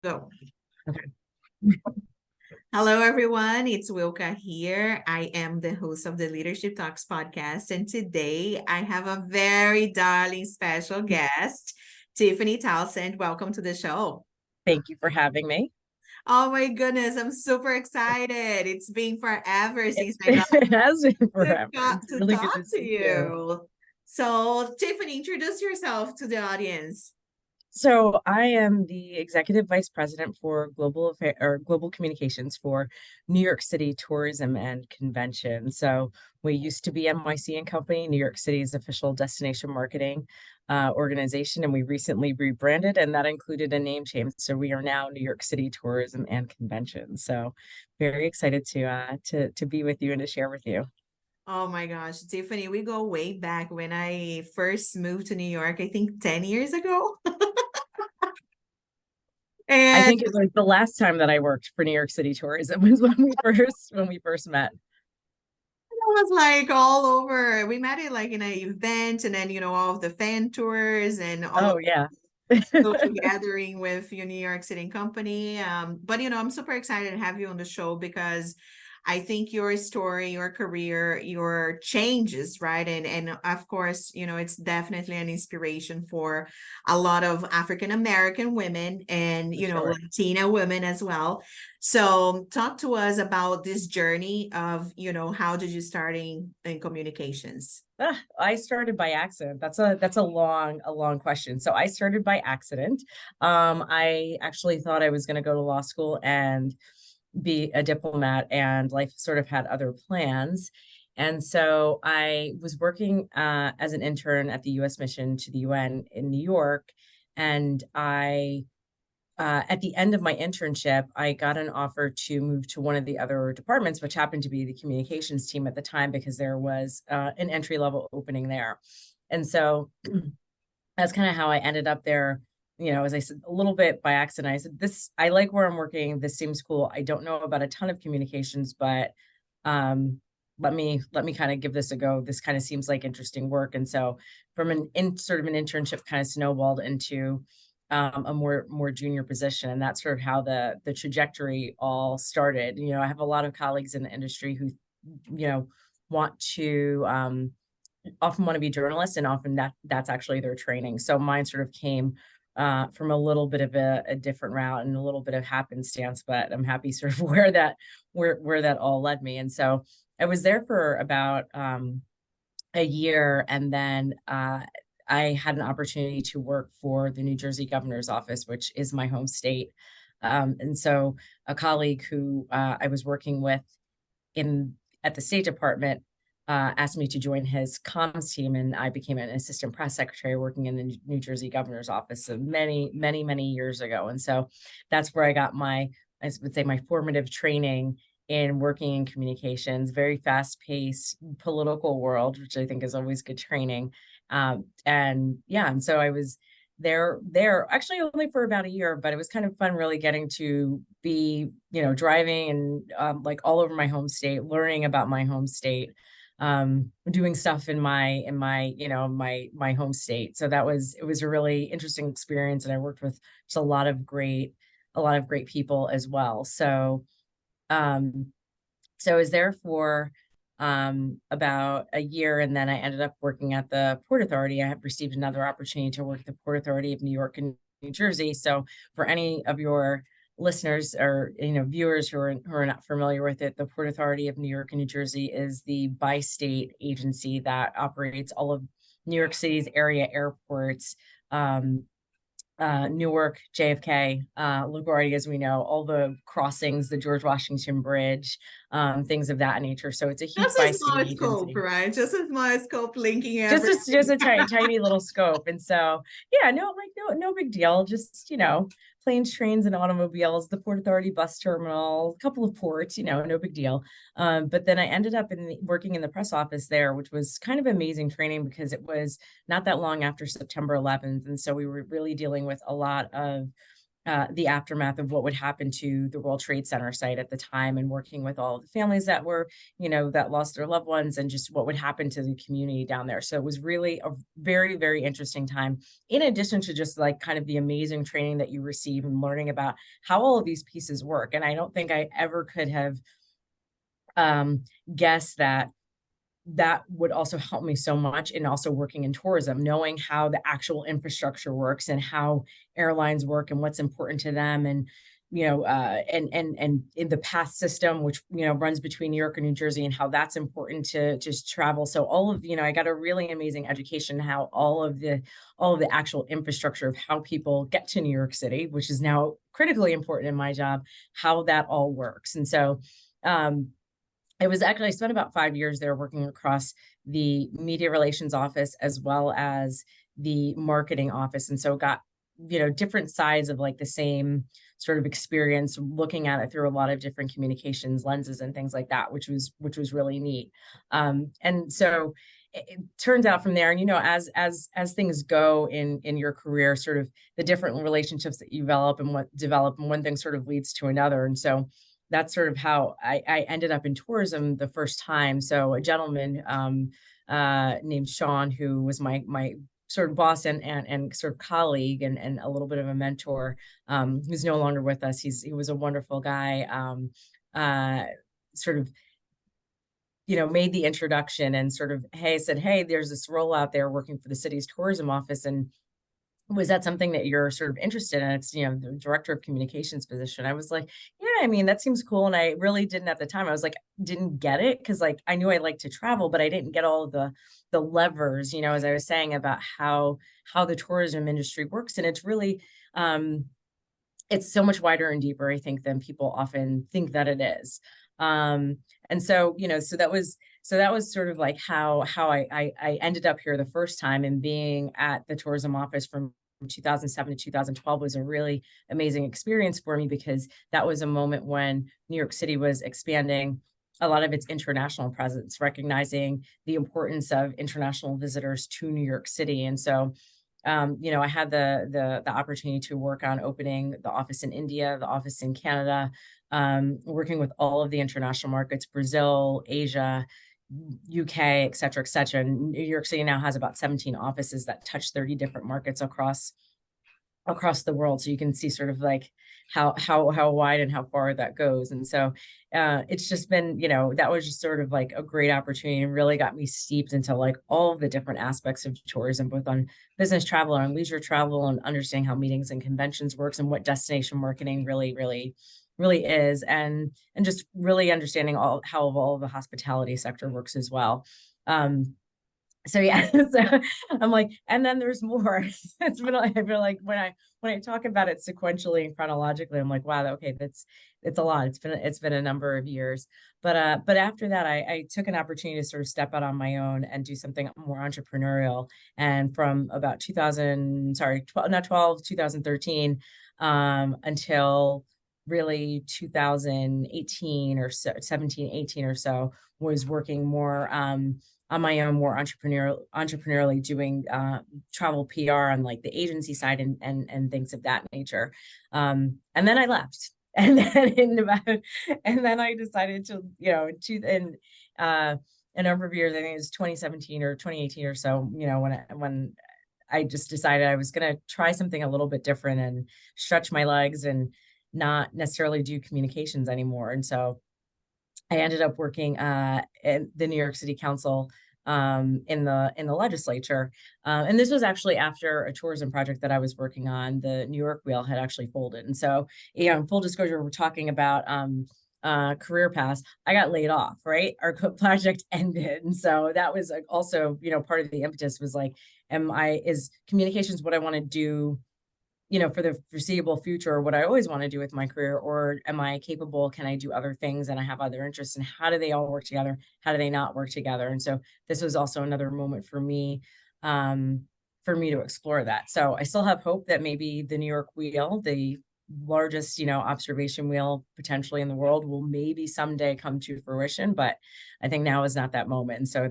Go. Okay. Hello, everyone. It's Wilka here. I am the host of the Leadership Talks podcast. And today I have a very darling special guest, Tiffany Townsend. Welcome to the show. Thank you for having me. Oh my goodness, I'm super excited. It's been forever since I got It has been to, forever. got It's to really good talk to to see you. you. So, Tiffany, introduce yourself to the audience. So I am the executive vice president for global communications for New York City Tourism and Convention. So we used to be NYC and Company, New York City's official destination marketing organization, and we recently rebranded, and that included a name change. So we are now New York City Tourism and Convention. So very excited to be with you and to share with you. Oh my gosh, Tiffany, we go way back when I first moved to New York, I think 10 years ago. I And think it was the last time that I worked for New York City Tourism was when we first met. it was like all over. We met it like in an event, and then, all of the fan tours and all of Oh yeah. social gathering with your New York City company. But I'm super excited to have you on the show because I think your story, your career, your changes, right? And of course, it's definitely an inspiration for a lot of African American women and For sure. Latina women as well. So talk to us about this journey of, how did you start in communications? I started by accident. That's a long question. So I started by accident. I actually thought I was going to go to law school and be a diplomat, and life sort of had other plans. And so I was working as an intern at the U.S. mission to the UN in New York, and I at the end of my internship, I got an offer to move to one of the other departments, which happened to be the communications team at the time because there was an entry level opening there. And so that's kind of how I ended up there. As I said, a little bit by accident. I said, I like where I'm working. This seems cool. I don't know about a ton of communications, but um, let me kind of give this a go. This kind of seems like interesting work. And so from sort of an internship kind of snowballed into a more junior position, and that's sort of how the trajectory all started. I have a lot of colleagues in the industry who want to often want to be journalists, and often that's actually their training. So mine sort of came from a little bit of a different route and a little bit of happenstance, but I'm happy sort of where that all led me. And so I was there for about a year, and then I had an opportunity to work for the New Jersey governor's office, which is my home state. And so a colleague who I was working with in at the State Department asked me to join his comms team, and I became an assistant press secretary working in the New Jersey governor's office so many years ago. And so that's where I got I would say, my formative training in working in communications, very fast paced political world, which I think is always good training. And yeah, and so I was there actually only for about a year, but it was kind of fun really getting to be, driving and like all over my home state, learning about my home state, doing stuff in my home state. So it was a really interesting experience, and I worked with just a lot of great people as well. Um, so I was there for about a year, and then I ended up working at the Port Authority. I have received another opportunity to work at the Port Authority of New York and New Jersey. So for any of your listeners or viewers who are not familiar with it, the Port Authority of New York and New Jersey is the bi-state agency that operates all of New York City's area airports. Newark, JFK, LaGuardia, as we know, all the crossings, the George Washington Bridge, things of that nature. So it's a huge Just a bi-state small scope, agency. right? Just a small scope linking Just a everything. tiny little scope. And so yeah, no big deal. Just planes, trains, and automobiles, the Port Authority bus terminal, a couple of ports, no big deal. But then I ended up working in the press office there, which was kind of amazing training because it was not that long after September 11th. And so we were really dealing with a lot of the aftermath of what would happen to the World Trade Center site at the time, and working with all of the families that were, that lost their loved ones, and just what would happen to the community down there. So it was really a very, very interesting time, in addition to just like kind of the amazing training that you receive and learning about how all of these pieces work. And I don't think I ever could have guessed that that would also help me so much in also working in tourism, knowing how the actual infrastructure works and how airlines work and what's important to them. And, and in the pass system, which, runs between New York and New Jersey, and how that's important to just travel. So all of, I got a really amazing education, how all of the actual infrastructure of how people get to New York City, which is now critically important in my job, how that all works. And so, it was actually, I spent about 5 years there working across the media relations office as well as the marketing office. And so got, different sides of like the same sort of experience, looking at it through a lot of different communications lenses and things like that, which was really neat. And so it turns out from there, and, as things go in your career, sort of the different relationships that you develop and one thing sort of leads to another. And so that's sort of how I ended up in tourism the first time. So a gentleman named Sean, who was my sort of boss and sort of colleague, and a little bit of a mentor, who's no longer with us. He was a wonderful guy. Sort of, made the introduction and sort of, said, hey, there's this role out there working for the city's tourism office, and was that something that you're sort of interested in? It's, the director of communications position. I was like, yeah, I mean, that seems cool. And I really didn't at the time. I was like, didn't get it, because like I knew I liked to travel, but I didn't get all of the levers, as I was saying, about how the tourism industry works. And it's really it's so much wider and deeper, I think, than people often think that it is. And so, so that was sort of like how I ended up here the first time, and being at the tourism office from 2007 to 2012 was a really amazing experience for me, because that was a moment when New York City was expanding a lot of its international presence, recognizing the importance of international visitors to New York City. And so, I had the opportunity to work on opening the office in India, the office in Canada, working with all of the international markets, Brazil, Asia, UK, et cetera, et cetera. And New York City now has about 17 offices that touch 30 different markets across the world. So you can see sort of like how wide and how far that goes. And so it's just been, that was just sort of like a great opportunity, and really got me steeped into like all of the different aspects of tourism, both on business travel and leisure travel, and understanding how meetings and conventions works, and what destination marketing really, really, really is, and just really understanding how all the hospitality sector works as well. So yeah, so I'm like, and then there's more. It's been, I feel like when I talk about it sequentially and chronologically, I'm like, wow, okay, it's a lot. It's been a number of years. But after that, I took an opportunity to sort of step out on my own and do something more entrepreneurial. And from about 2013, until really 2018 or so, 17, 18 or so, was working more on my own, more entrepreneurially, doing travel PR on like the agency side, and things of that nature. And then I left. And then I decided to, in a number of years, I think it was 2017 or 2018 or so, when I just decided I was going to try something a little bit different and stretch my legs, and not necessarily do communications anymore. And so I ended up working in the New York City Council, in the legislature, and this was actually after a tourism project that I was working on. The New York Wheel had actually folded, and so, full disclosure, we're talking about career paths. I got laid off, right? Our project ended, and so that was also, part of the impetus was like, is communications what I want to do, for the foreseeable future, what I always want to do with my career, or am I capable? Can I do other things? And I have other interests, and how do they all work together? How do they not work together? And so this was also another moment for me, to explore that. So I still have hope that maybe the New York Wheel, the largest, observation wheel potentially in the world, will maybe someday come to fruition, but I think now is not that moment. And so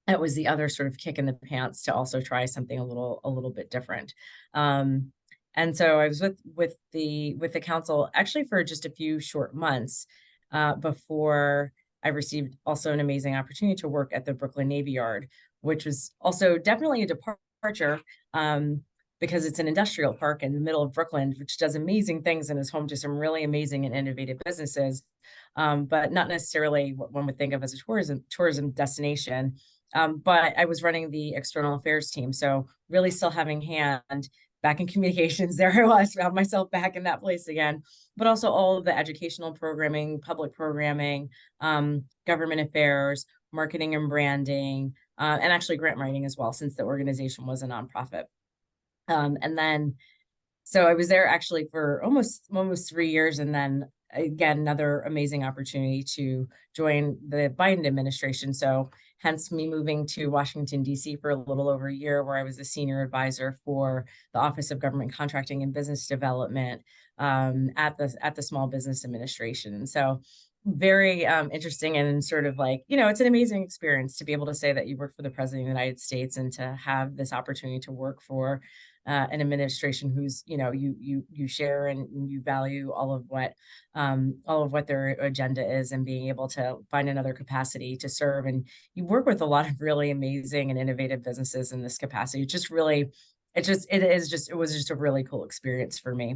that was the other sort of kick in the pants to also try something a little bit different. And so I was with the council actually for just a few short months before I received also an amazing opportunity to work at the Brooklyn Navy Yard, which was also definitely a departure because it's an industrial park in the middle of Brooklyn, which does amazing things and is home to some really amazing and innovative businesses, but not necessarily what one would think of as a tourism destination. But I was running the external affairs team, so really still having hand back in communications. There I was, found myself back in that place again, but also all of the educational programming, public programming, government affairs, marketing and branding, and actually grant writing as well, since the organization was a nonprofit. And then, so I was there actually for almost 3 years, and then again, another amazing opportunity to join the Biden administration. So hence me moving to Washington, D.C. for a little over a year, where I was a senior advisor for the Office of Government Contracting and Business Development at the Small Business Administration. So very interesting, and sort of like, it's an amazing experience to be able to say that you work for the President of the United States and to have this opportunity to work for an administration who's, you share and you value all of what their agenda is, and being able to find another capacity to serve. And you work with a lot of really amazing and innovative businesses in this capacity. It was just a really cool experience for me.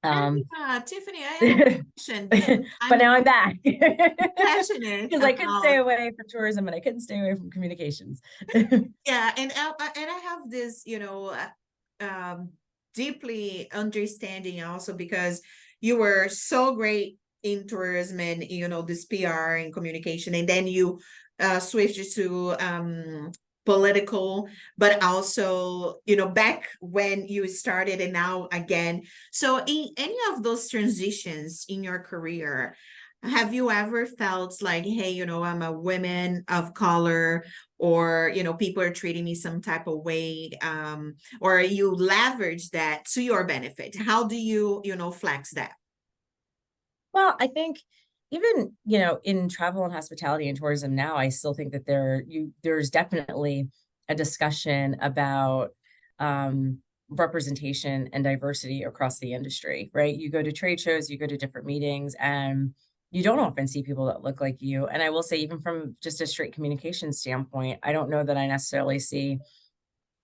And Tiffany, I have a question because But I'm now I'm back passionate because I couldn't stay about, away from tourism and I couldn't stay away from communications. yeah, and I have this, deeply understanding also because you were so great in tourism and this PR and communication, and then you switched to political, but also back when you started and now again. So in any of those transitions in your career, have you ever felt like, hey, I'm a woman of color, or people are treating me some type of way, or you leverage that to your benefit? How do you flex that? Well, I think even, in travel and hospitality and tourism now, I still think that there's definitely a discussion about representation and diversity across the industry, right? You go to trade shows, you go to different meetings, and you don't often see people that look like you. And I will say, even from just a straight communication standpoint, I don't know that I necessarily see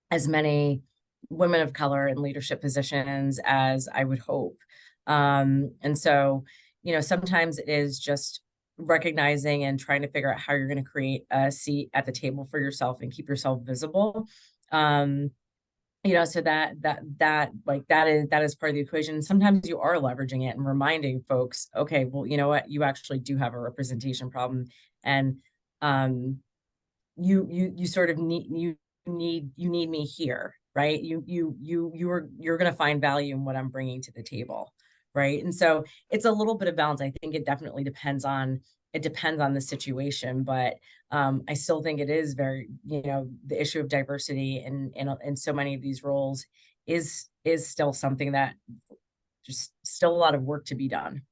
as many women of color in leadership positions as I would hope. And so, sometimes it is just recognizing and trying to figure out how you're going to create a seat at the table for yourself and keep yourself visible. So that is part of the equation. Sometimes you are leveraging it and reminding folks, okay, well, you know what, you actually do have a representation problem, and you sort of need me here, right? You're going to find value in what I'm bringing to the table, right? And so it's a little bit of balance. I think it definitely depends on the situation, but I still think it is very, the issue of diversity in so many of these roles is still something that just still a lot of work to be done.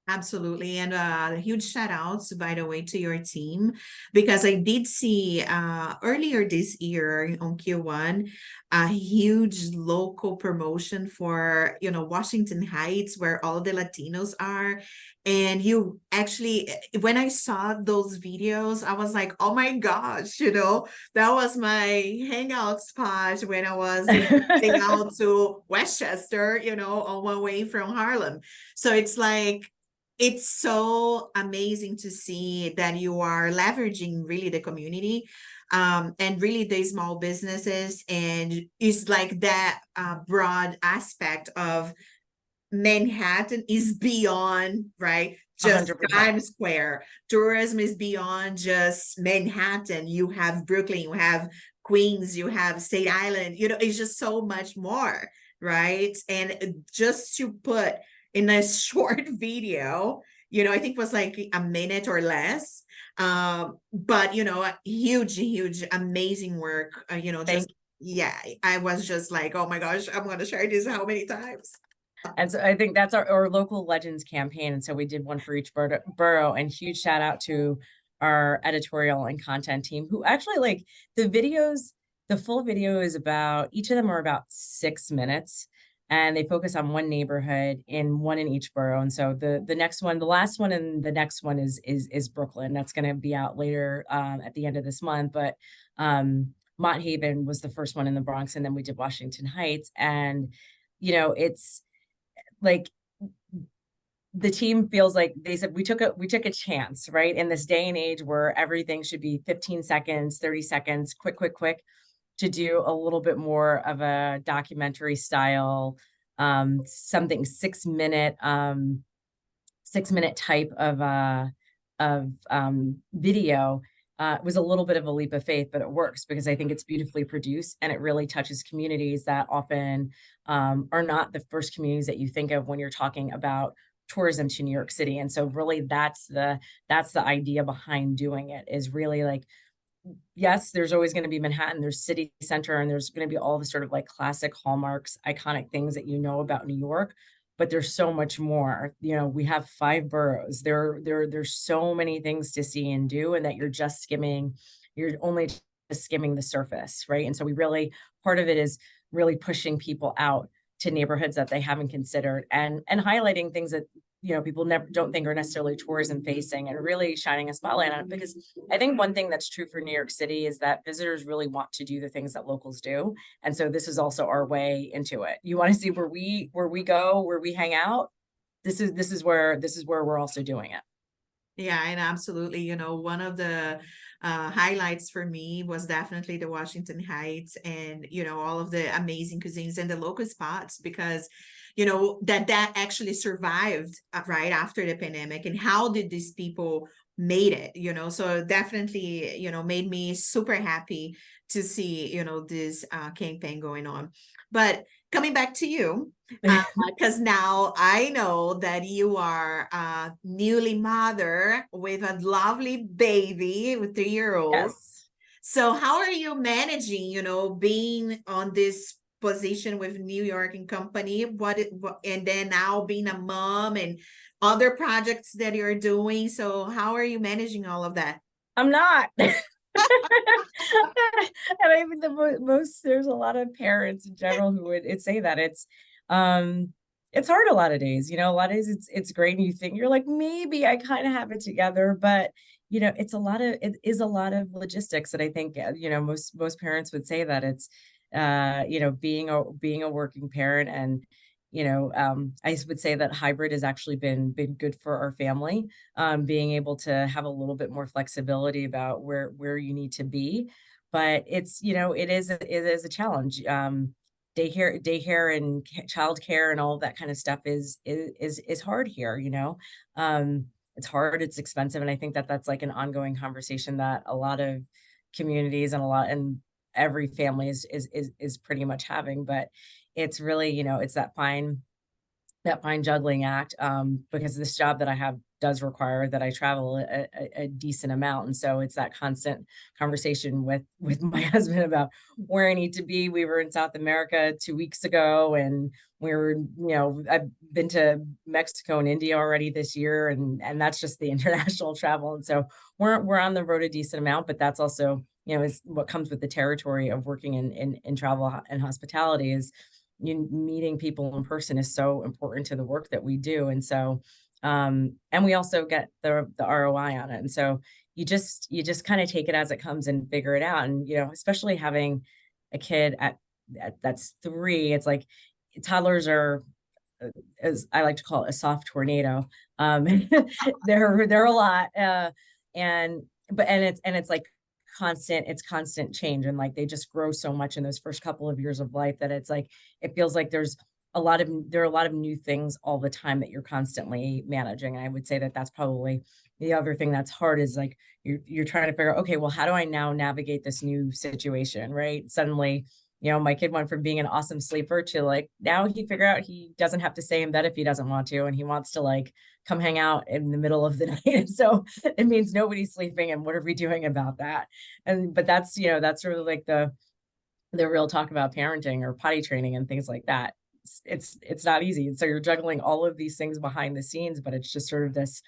Absolutely. And huge shout outs, by the way, to your team, because I did see earlier this year on Q1 a huge local promotion for, Washington Heights, where all the Latinos are. And you actually, when I saw those videos, I was like, oh my gosh, that was my hangout spot when I was heading out to Westchester, on one way from Harlem. So it's like, it's so amazing to see that you are leveraging really the community, and really the small businesses, and it's like that broad aspect of Manhattan is beyond, right, just 100%. Times Square. Tourism is beyond just Manhattan. You have Brooklyn, you have Queens, you have State Island, it's just so much more, right? And just to put in a short video, I think it was like a minute or less, but huge amazing work, Thank just, yeah, I was just like, oh my gosh, I'm going to share this how many times. And so I think that's our local legends campaign. And so we did one for each borough, and huge shout out to our editorial and content team, who actually, like, the full video is about, each of them are about 6 minutes. and they focus on one neighborhood in one in each borough. And so the next one, the last one, and the next one is Brooklyn. That's going to be out later at the end of this month. But Mott Haven was the first one in the Bronx, and then we did Washington Heights. And it's like the team feels like they said we took a chance, right? In this day and age where everything should be 15 seconds, 30 seconds, quick, quick, quick, to do a little bit more of a documentary style, something 6 minute, 6 minute type of video. Was a little bit of a leap of faith, but it works because I think it's beautifully produced and it really touches communities that often are not the first communities that you think of when you're talking about tourism to New York City. And so really that's the idea behind doing it, is really like, yes, there's always going to be Manhattan, there's city center, and there's going to be all the sort of like classic hallmarks, iconic things that you know about New York, but there's so much more. We have 5 boroughs. There's so many things to see and do, and that you're only just skimming the surface, right? And so we really, part of it is really pushing people out to neighborhoods that they haven't considered, and highlighting things that people never don't think are necessarily tourism facing, and really shining a spotlight on it. Because I think one thing that's true for New York City is that visitors really want to do the things that locals do. And so this is also our way into it. You want to see where we go, where we hang out. This is where we're also doing it. Yeah, and absolutely. One of the highlights for me was definitely the Washington Heights, and, all of the amazing cuisines and the local spots, because, that actually survived right after the pandemic. And how did these people made it, so definitely, made me super happy to see, this campaign going on. But coming back to you, because now I know that you are a newly mother with a lovely baby with 3 year old. Yes. So how are you managing, being on this position with New York and Company, and then now being a mom and other projects that you're doing? So how are you managing all of that? I'm not. And I think most there's a lot of parents in general who would say that it's hard a lot of days. A lot of days it's great, and you think you're like, maybe I kind of have it together, but it is a lot of logistics that I think most parents would say that it's being a working parent. And I would say that hybrid has actually been good for our family, being able to have a little bit more flexibility about where you need to be. But it is a challenge. Daycare and childcare and all of that kind of stuff is hard here. It's hard, it's expensive, and I think that that's like an ongoing conversation that a lot of communities and every family is pretty much having. But it's really, it's that fine juggling act, because this job that I have does require that I travel a decent amount. And so it's that constant conversation with my husband about where I need to be. We were in South America 2 weeks ago, and I've been to Mexico and India already this year, and that's just the international travel. And so we're on the road a decent amount, but that's also, is what comes with the territory of working in travel and hospitality. Is meeting people in person is so important to the work that we do. And so and we also get the ROI on it. And so you just kind of take it as it comes and figure it out. And especially having a kid that's 3, it's like toddlers are, as I like to call it, a soft tornado. They're a lot, and it's like constant change, and like they just grow so much in those first couple of years of life that it's like it feels like there are a lot of new things all the time that you're constantly managing. And I would say that that's probably the other thing that's hard, is like you're trying to figure out, okay, well, how do I now navigate this new situation, right? Suddenly, my kid went from being an awesome sleeper to like, now he figure out he doesn't have to stay in bed if he doesn't want to, and he wants to like come hang out in the middle of the night. And so it means nobody's sleeping, and what are we doing about that? But that's sort of like the real talk about parenting or potty training and things like that. It's not easy. And so you're juggling all of these things behind the scenes, but it's just sort of this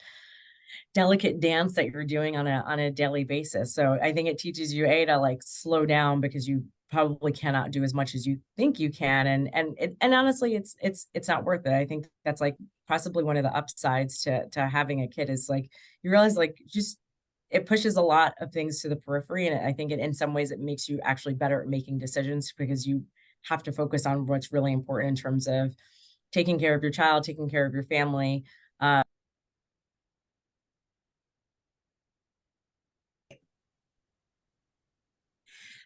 delicate dance that you're doing on a daily basis. So I think it teaches you to like slow down, because probably cannot do as much as you think you can. And honestly, it's not worth it. I think that's like possibly one of the upsides to having a kid is like you realize like just it pushes a lot of things to the periphery. And I think in some ways it makes you actually better at making decisions because you have to focus on what's really important in terms of taking care of your child, taking care of your family.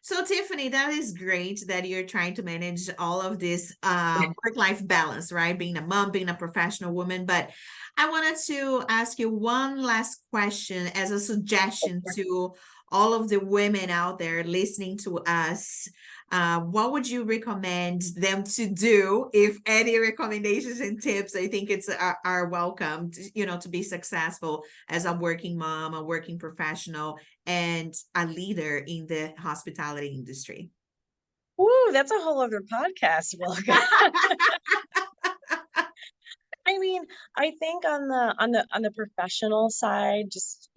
So Tiffany, that is great that you're trying to manage all of this work-life balance, right? Being a mom, being a professional woman. But I wanted to ask you one last question as a suggestion to all of the women out there listening to us. What would you recommend them to do? If any recommendations and tips, I think it's are welcome, to be successful as a working mom, a working professional, and a leader in the hospitality industry. Ooh, that's a whole other podcast. Well, I mean, I think on the professional side, just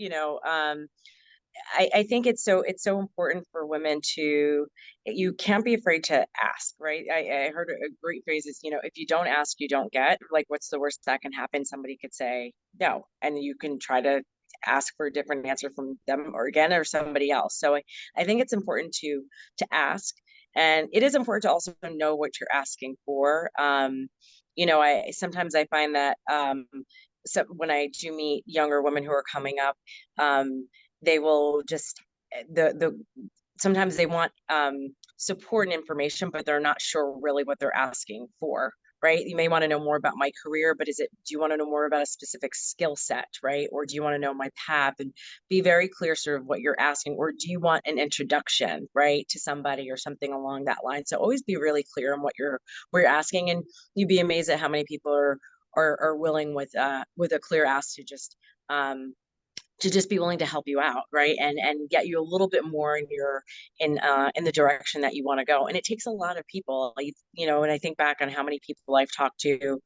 I think it's so important for women to you can't be afraid to ask, right? I heard a great phrase is, if you don't ask, you don't get. Like, what's the worst that can happen? Somebody could say no, and you can try to ask for a different answer from them or again or somebody else. So I think it's important to ask, and it is important to also know what you're asking for. I sometimes I find that so when I do meet younger women who are coming up, they will just the sometimes they want support and information, but they're not sure really what they're asking for. Right. You may want to know more about my career, but do you want to know more about a specific skill set? Right. Or do you want to know my path and be very clear sort of what you're asking? Or do you want an introduction, right, to somebody or something along that line? So always be really clear on what you're asking. And you'd be amazed at how many people are willing with a clear ask to just be willing to help you out, right, and get you a little bit more in the direction that you want to go. And it takes a lot of people, and I think back on how many people I've talked to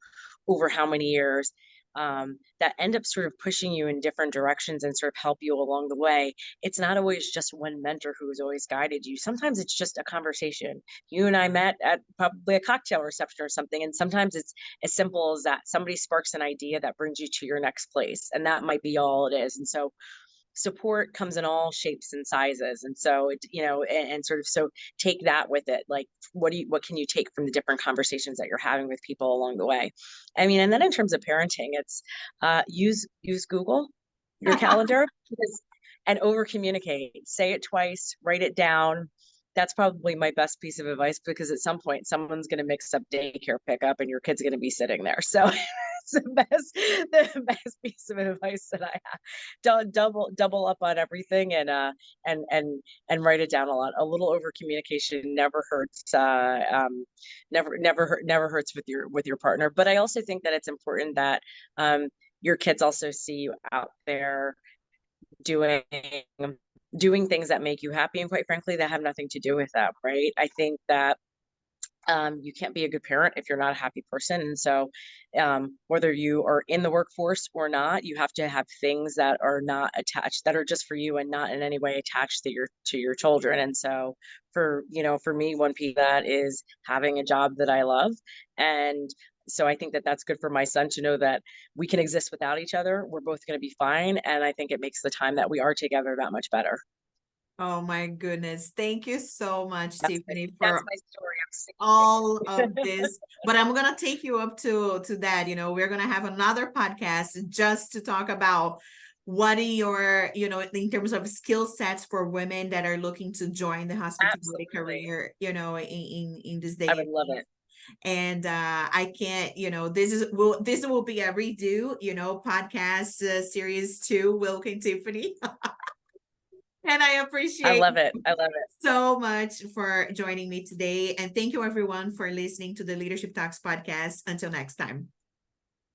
over how many years, that end up sort of pushing you in different directions and sort of help you along the way. It's not always just one mentor who's always guided you. Sometimes it's just a conversation. You and I met at probably a cocktail reception or something, and sometimes it's as simple as that somebody sparks an idea that brings you to your next place, and that might be all it is. And so support comes in all shapes and sizes. And so and sort of so take that with it. Like, what can you take from the different conversations that you're having with people along the way? I mean, and then in terms of parenting, it's use Google, your calendar, and over communicate. Say it twice, write it down. That's probably my best piece of advice, because at some point someone's going to mix up daycare pickup and your kid's going to be sitting there. So it's the best piece of advice that I have. Double up on everything, and write it down a lot. A little over communication never hurts. Never hurts with your partner. But I also think that it's important that your kids also see you out there doing things that make you happy, and quite frankly that have nothing to do with that, right? I think that you can't be a good parent if you're not a happy person. And so whether you are in the workforce or not, you have to have things that are not attached, that are just for you and not in any way attached to your children. And so for me, one piece of that is having a job that I love. And so I think that that's good for my son to know that we can exist without each other. We're both going to be fine. And I think it makes the time that we are together that much better. Oh my goodness. Thank you so much, That's my, Tiffany, that's for my story. all of this. But I'm gonna take you up to that. We're gonna have another podcast just to talk about what are your, in terms of skill sets for women that are looking to join the hospitality Absolutely. career, in this I day would and love age. it. And I can't, this will be a redo, podcast series 2, Wilk and Tiffany. And I I appreciate love it. I love it. so much for joining me today. And thank you everyone for listening to the Leadership Talks podcast. Until next time.